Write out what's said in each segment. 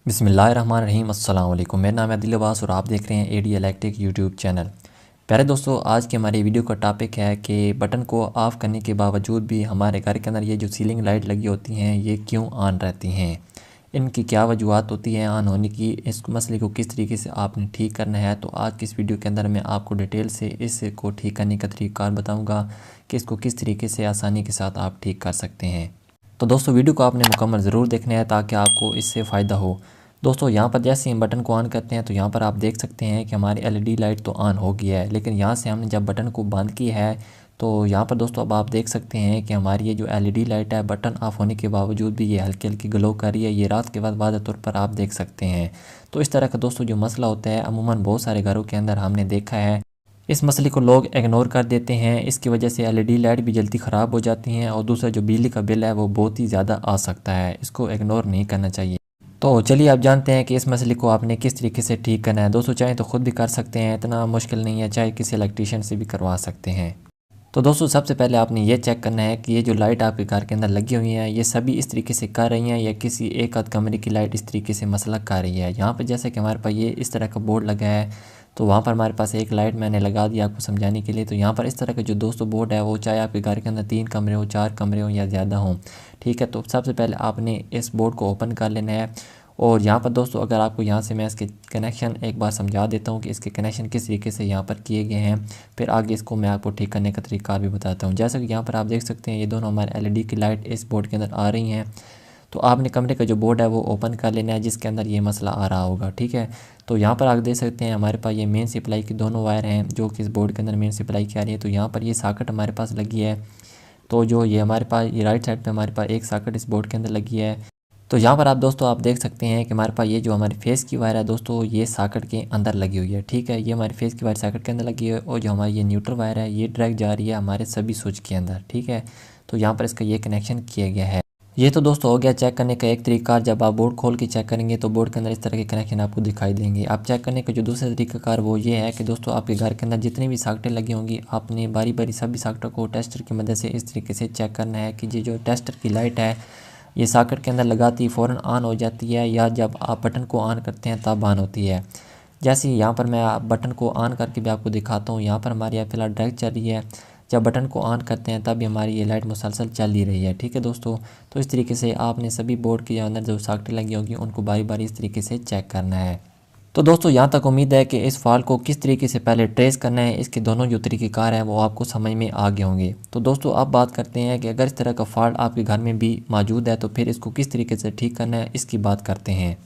बिस्मिल्लाहिर्रहमानिर्रहीम अस्सलाम वालेकुम। मेरा नाम है दिल अब्बास और आप देख रहे हैं एडी इलेक्ट्रिक यूट्यूब चैनल। प्यारे दोस्तों, आज की हमारी वीडियो का टॉपिक है कि बटन को ऑफ़ करने के बावजूद भी हमारे घर के अंदर ये जो सीलिंग लाइट लगी होती हैं ये क्यों ऑन रहती हैं, इनकी क्या वजूहत होती है ऑन होने की, इस मसले को किस तरीके से आपने ठीक करना है। तो आज की इस वीडियो के अंदर मैं आपको डिटेल से इसको ठीक करने का तरीक़ाकार बताऊँगा कि इसको किस तरीके से आसानी के साथ आप ठीक कर सकते हैं। तो दोस्तों, वीडियो को आपने मुकम्मल ज़रूर देखना है ताकि आपको इससे फ़ायदा हो। दोस्तों, यहाँ पर जैसे हम बटन को ऑन करते हैं तो यहाँ पर आप देख सकते हैं कि हमारी एलईडी लाइट तो ऑन हो गई है, लेकिन यहाँ से हमने जब बटन को बंद की है तो यहाँ पर दोस्तों अब आप देख सकते हैं कि हमारी ये जो एलईडी लाइट है बटन ऑफ होने के बावजूद भी ये हल्की हल्की ग्लो कर रही है। ये रात के बाद वाज़ेह तौर पर आप देख सकते हैं। तो इस तरह का दोस्तों जो मसला होता है अमूमन बहुत सारे घरों के अंदर हमने देखा है। इस मसले को लोग इग्नोर कर देते हैं, इसकी वजह से एलईडी लाइट भी जल्दी ख़राब हो जाती हैं और दूसरा जो बिजली का बिल है वो बहुत ही ज़्यादा आ सकता है। इसको इग्नोर नहीं करना चाहिए। तो चलिए आप जानते हैं कि इस मसले को आपने किस तरीके से ठीक करना है। दोस्तों, चाहे तो ख़ुद भी कर सकते हैं, इतना मुश्किल नहीं है, चाहे किसी इलेक्ट्रीशियन से भी करवा सकते हैं। तो दोस्तों, सबसे पहले आपने ये चेक करना है कि ये जो लाइट आपके घर के अंदर लगी हुई है ये सभी इस तरीके से कर रही हैं या किसी एक आध कमरे की लाइट इस तरीके से मसला कर रही है। यहाँ पर जैसे कि हमारे पास ये इस तरह का बोर्ड लगा है तो वहाँ पर हमारे पास एक लाइट मैंने लगा दी आपको समझाने के लिए। तो यहाँ पर इस तरह का जो दोस्तों बोर्ड है वो चाहे आपके घर के अंदर 3 कमरे हो, 4 कमरे हो या ज़्यादा हों, ठीक है। तो सबसे पहले आपने इस बोर्ड को ओपन कर लेना है और यहाँ पर दोस्तों अगर आपको यहाँ से मैं इसके कनेक्शन एक बार समझा देता हूँ कि इसके कनेक्शन किस तरीके से यहाँ पर किए गए हैं, फिर आगे इसको मैं आपको ठीक करने का तरीका भी बताता हूँ। जैसा कि यहाँ पर आप देख सकते हैं ये दोनों हमारे एलईडी की लाइट इस बोर्ड के अंदर आ रही हैं। तो आपने कमरे का जो बोर्ड है वो ओपन कर लेना है जिसके अंदर ये मसला आ रहा होगा, ठीक है। तो यहाँ पर आप देख सकते हैं हमारे पास ये मेन सप्लाई की दोनों वायर हैं जो कि इस बोर्ड के अंदर मेन सप्लाई की आ रही है। तो यहाँ पर ये सॉकेट हमारे पास लगी है। तो जो ये हमारे पास ये राइट साइड पे हमारे पास एक सॉकेट इस बोर्ड के अंदर लगी है। तो यहाँ पर आप दोस्तों आप देख सकते हैं कि हमारे पास ये जो हमारी फेस की वायर है दोस्तों ये सॉकेट के अंदर लगी हुई है, ठीक है। ये हमारी फेस की वायर सॉकेट के अंदर लगी है और जो हमारी ये न्यूट्रल वायर है ये डायरेक्ट जा रही है हमारे सभी स्विच के अंदर, ठीक है। तो यहाँ पर इसका ये कनेक्शन किया गया है। ये तो दोस्तों हो गया चेक करने का एक तरीका। जब आप बोर्ड खोल के चेक करेंगे तो बोर्ड के अंदर इस तरह के कनेक्शन आपको दिखाई देंगे। आप चेक करने का जो दूसरा तरीकाकार वो ये है कि दोस्तों आपके घर के अंदर जितनी भी सॉकेटें लगी होंगी आपने बारी बारी सभी सॉकेटों को टेस्टर की मदद से इस तरीके से चेक करना है कि ये जो टेस्टर की लाइट है ये सॉकेट के अंदर लगाती ही फ़ौरन ऑन हो जाती है या जब आप बटन को ऑन करते हैं तब ऑन होती है। जैसे यहाँ पर मैं बटन को ऑन करके भी आपको दिखाता हूँ। यहाँ पर हमारी फिलहाल डायरेक्ट चल रही है, जब बटन को ऑन करते हैं तब भी हमारी ये लाइट मुसलसल चल ही रही है, ठीक है दोस्तों। तो इस तरीके से आपने सभी बोर्ड के अंदर जो सॉकेटें लगी होगी उनको बारी बारी इस तरीके से चेक करना है। तो दोस्तों यहाँ तक उम्मीद है कि इस फॉल्ट को किस तरीके से पहले ट्रेस करना है, इसके दोनों जो तरीक़ेकार हैं वो आपको समझ में आ गए होंगे। तो दोस्तों अब बात करते हैं कि अगर इस तरह का फॉल्ट आपके घर में भी मौजूद है तो फिर इसको किस तरीके से ठीक करना है इसकी बात करते हैं।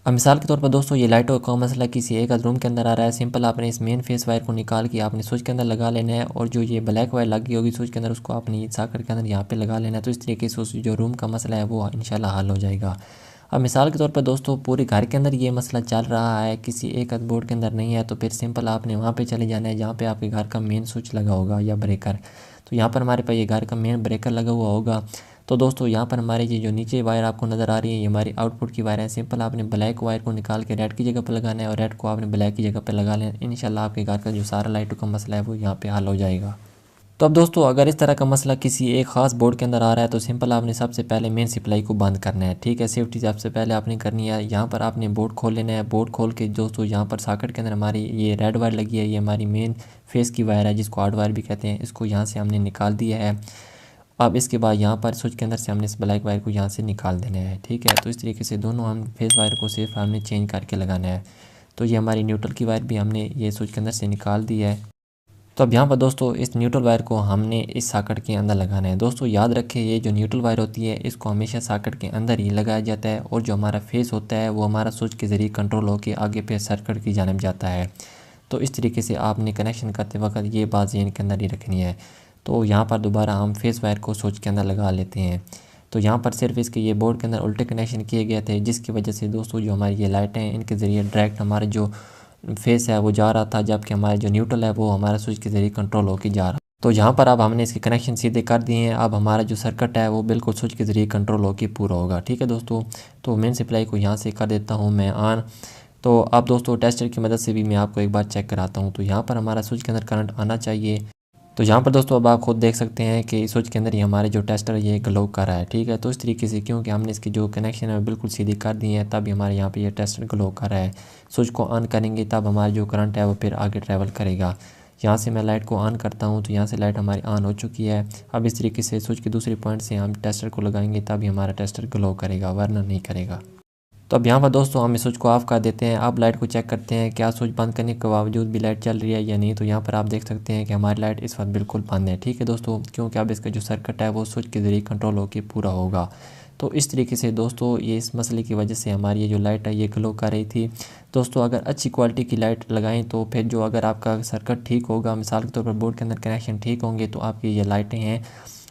अब मिसाल के तौर पर दोस्तों ये लाइटों का मसला किसी एक रूम के अंदर आ रहा है। सिंपल आपने इस मेन फेस वायर को निकाल के आपने स्विच के अंदर लगा लेना है और जो ये ब्लैक वायर लगी होगी स्विच के अंदर उसको आपने सॉकेट के अंदर यहाँ पे लगा लेना है। तो इस तरीके से उस जो रूम का मसला है वो इंशाल्लाह हल हो जाएगा। अब मिसाल के तौर पर दोस्तों पूरे घर के अंदर ये मसला चल रहा है, किसी एक बोर्ड के अंदर नहीं है, तो फिर सिंपल आपने वहाँ पे चले जाना है जहाँ पे आपके घर का मेन स्विच लगा होगा या ब्रेकर। तो यहाँ पर हमारे पास ये घर का मेन ब्रेकर लगा हुआ होगा। तो दोस्तों यहाँ पर हमारी ये जो नीचे वायर आपको नज़र आ रही है ये हमारी आउटपुट की वायर है। सिंपल आपने ब्लैक वायर को निकाल के रेड की जगह पर लगाना है और रेड को आपने ब्लैक की जगह पर लगा लेना। इंशाल्लाह आपके घर का जो सारा लाइटों का मसला है वो यहाँ पे हल हो जाएगा। तो अब दोस्तों अगर इस तरह का मसला किसी एक ख़ास बोर्ड के अंदर आ रहा है तो सिंपल आपने सबसे पहले मेन सप्लाई को बंद करना है, ठीक है। सेफ्टी सबसे पहले आपने करनी है। यहाँ पर आपने बोर्ड खोल लेना है। बोर्ड खोल के दोस्तों यहाँ पर सॉकेट के अंदर हमारी ये रेड वायर लगी है, ये हमारी मेन फेस की वायर है जिसको हार्ड वायर भी कहते हैं। इसको यहाँ से हमने निकाल दिया है। अब इसके बाद यहाँ पर स्विच के अंदर से हमने इस ब्लैक वायर को यहाँ से निकाल देना है, ठीक है। तो इस तरीके से दोनों हम फेस वायर को सिर्फ हमने चेंज करके लगाना है। तो ये हमारी न्यूट्रल की वायर भी हमने ये स्विच के अंदर से निकाल दी है। तो अब यहाँ पर दोस्तों इस न्यूट्रल वायर को हमने इस सॉकेट के अंदर लगाना है। दोस्तों याद रखें ये जो न्यूट्रल वायर होती है इसको हमेशा सॉकेट के अंदर ही लगाया जाता है और जो हमारा फेस होता है वो हमारा स्विच के ज़रिए कंट्रोल होकर आगे पे सर्किट की जानिब जाता है। तो इस तरीके से आपने कनेक्शन करते वक्त ये बात ज़हन के अंदर ही रखनी है। तो यहाँ पर दोबारा हम फेस वायर को स्विच के अंदर लगा लेते हैं। तो यहाँ पर सिर्फ इसके ये बोर्ड के अंदर उल्टे कनेक्शन किए गए थे जिसकी वजह से दोस्तों जो हमारी ये लाइटें हैं इनके ज़रिए डायरेक्ट हमारे जो फेस है वो जा रहा था, जबकि हमारा जो न्यूट्रल है वो हमारा स्विच के ज़रिए कंट्रोल होकर जा रहा। तो यहाँ पर अब हमने इसके कनेक्शन सीधे कर दिए हैं। अब हमारा जो सर्किट है वो बिल्कुल स्विच के ज़रिए कंट्रोल होकर पूरा होगा, ठीक है दोस्तों। तो मेन सप्लाई को यहाँ से कर देता हूँ मैं ऑन। तो अब दोस्तों टेस्टर की मदद से भी मैं आपको एक बार चेक कराता हूँ। तो यहाँ पर हमारा स्विच के अंदर करंट आना चाहिए। तो यहाँ पर दोस्तों अब आप खुद देख सकते हैं कि स्विच के अंदर ही हमारे जो टेस्टर ये ग्लो कर रहा है, ठीक है। तो इस तरीके से क्योंकि हमने इसकी जो कनेक्शन है बिल्कुल सीधी कर दी है, तब हमारे यहाँ पे ये टेस्टर ग्लो कर रहा है। स्विच को ऑन करेंगे तब हमारा जो करंट है वो फिर आगे ट्रैवल करेगा। यहाँ से मैं लाइट को ऑन करता हूँ तो यहाँ से लाइट हमारी ऑन हो चुकी है। अब इस तरीके से स्विच के दूसरे पॉइंट से हम टेस्टर को लगाएंगे तभी हमारा टेस्टर ग्लो करेगा, वरना नहीं करेगा। तो अब यहाँ पर दोस्तों हम इस स्विच को ऑफ़ कर देते हैं। अब लाइट को चेक करते हैं क्या स्विच बंद करने के बावजूद भी लाइट चल रही है या नहीं। तो यहाँ पर आप देख सकते हैं कि हमारी लाइट इस वक्त बिल्कुल बंद है, ठीक है दोस्तों, क्योंकि अब इसका जो सर्किट है वो स्विच के ज़रिए कंट्रोल होकर पूरा होगा। तो इस तरीके से दोस्तों ये इस मसले की वजह से हमारी ये जो लाइट है ये ग्लो कर रही थी। दोस्तों अगर अच्छी क्वालिटी की लाइट लगाएं तो फिर जो अगर आपका सर्किट ठीक होगा, मिसाल के तौर पर बोर्ड के अंदर कनेक्शन ठीक होंगे, तो आपकी ये लाइटें हैं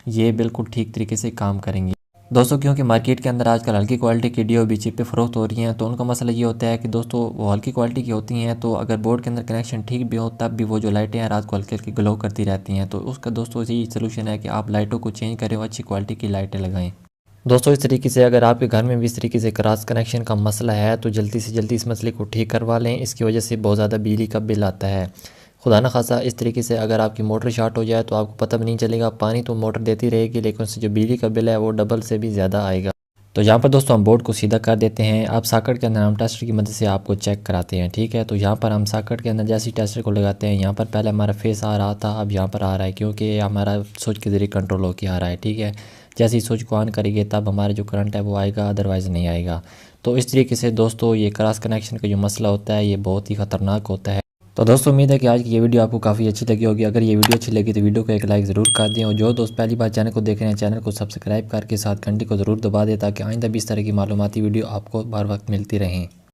ये बिल्कुल ठीक तरीके से काम करेंगी दोस्तों। क्योंकि मार्केट के अंदर आजकल हल्की क्वालिटी की DOB चिपें फ़रोख्त हो रही हैं, तो उनका मसला ये होता है कि दोस्तों वो हल्की क्वालिटी की होती हैं, तो अगर बोर्ड के अंदर कनेक्शन ठीक भी हो तब भी वो जो लाइटें हैं रात को हल्की हल्की ग्लो करती रहती हैं। तो उसका दोस्तों यही सोल्यूशन है कि आप लाइटों को चेंज करें और अच्छी क्वालिटी की लाइटें लगाएं। दोस्तों इस तरीके से अगर आपके घर में भी इस तरीके से क्रॉस कनेक्शन का मसला है तो जल्दी से जल्दी इस मसले को ठीक करवा लें। इसकी वजह से बहुत ज़्यादा बिजली का बिल आता है। खुदा न खासा इस तरीके से अगर आपकी मोटर शॉर्ट हो जाए तो आपको पता भी नहीं चलेगा, पानी तो मोटर देती रहेगी लेकिन उससे जो बिजली का बिल है वो डबल से भी ज़्यादा आएगा। तो यहाँ पर दोस्तों हम बोर्ड को सीधा कर देते हैं। अब सॉकेट के अंदर हम टेस्टर की मदद से आपको चेक कराते हैं, ठीक है। तो यहाँ पर हम सॉकेट के अंदर जैसे ही टेस्टर को लगाते हैं, यहाँ पर पहले हमारा फेस आ रहा था, अब यहाँ पर आ रहा है क्योंकि ये हमारा स्विच के ज़रिए कंट्रोल होकर आ रहा है, ठीक है। जैसे ही स्विच को ऑन करेंगे तब हमारा जो करंट है वो आएगा, अदरवाइज़ नहीं आएगा। तो इस तरीके से दोस्तों ये क्रॉस कनेक्शन का जो मसला होता है ये बहुत ही ख़तरनाक होता है। तो दोस्तों उम्मीद है कि आज की ये वीडियो आपको काफ़ी अच्छी लगी होगी। अगर ये वीडियो अच्छी लगी तो वीडियो को एक लाइक ज़रूर कर दें, और जो दोस्त पहली बार चैनल को देख रहे हैं चैनल को सब्सक्राइब करके साथ घंटी को ज़रूर दबा दें ताकि आइंदा भी इस तरह की मालूमाती वीडियो आपको हर वक्त मिलती रहें।